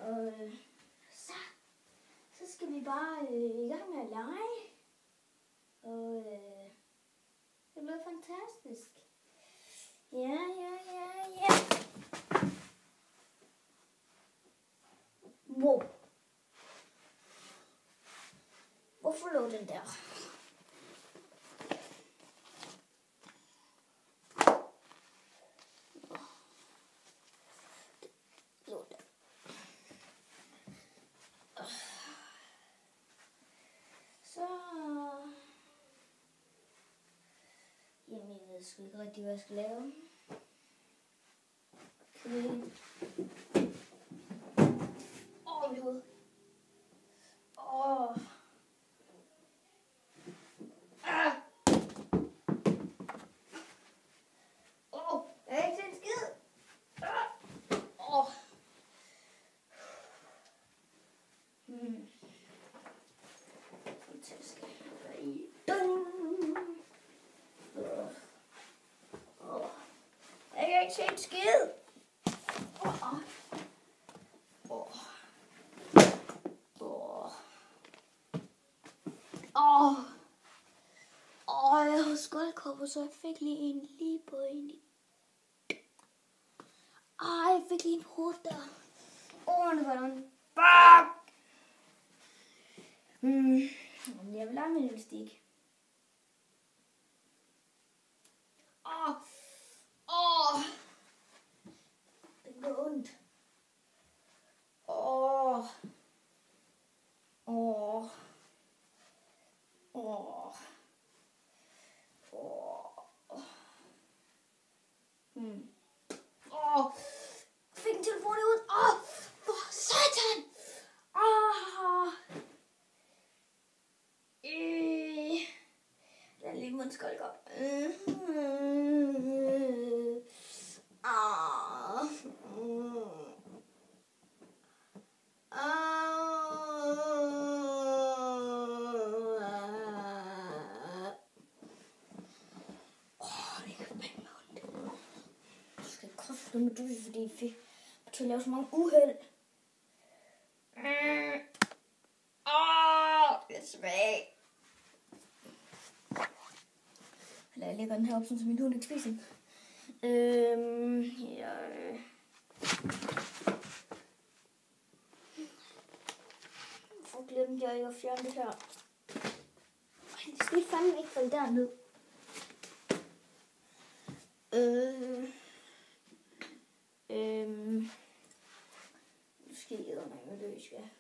Og så skal vi bare i gang med at lege. Og det bliver fantastisk. Ja. Wow. Hvorfor lå den der? Jamen, jeg ved sgu ikke rigtig, hvad jeg skal lave. Mit hoved. Jeg har ikke set en skid. Fantastisk. Jeg kan ikke se en skid. Jeg har skoldkopper, så jeg fik lige en lige på en. Jeg fik lige en hoved der. Det var den. Fuck! Jeg vil lade min elastik. Det gør ondt. Fik en telefon i hovedet. For satan! Der er lige min skoldkop. Med død, fordi jeg fik til at lave så mange uheld. Det er svag. Eller jeg lægger den her op, så min hund ikke spiser den. Hvorfor glemte jeg ikke at fjerne det her? Det skal fandme ikke falde derned. Nu skal jeg æde mig med det, I skal.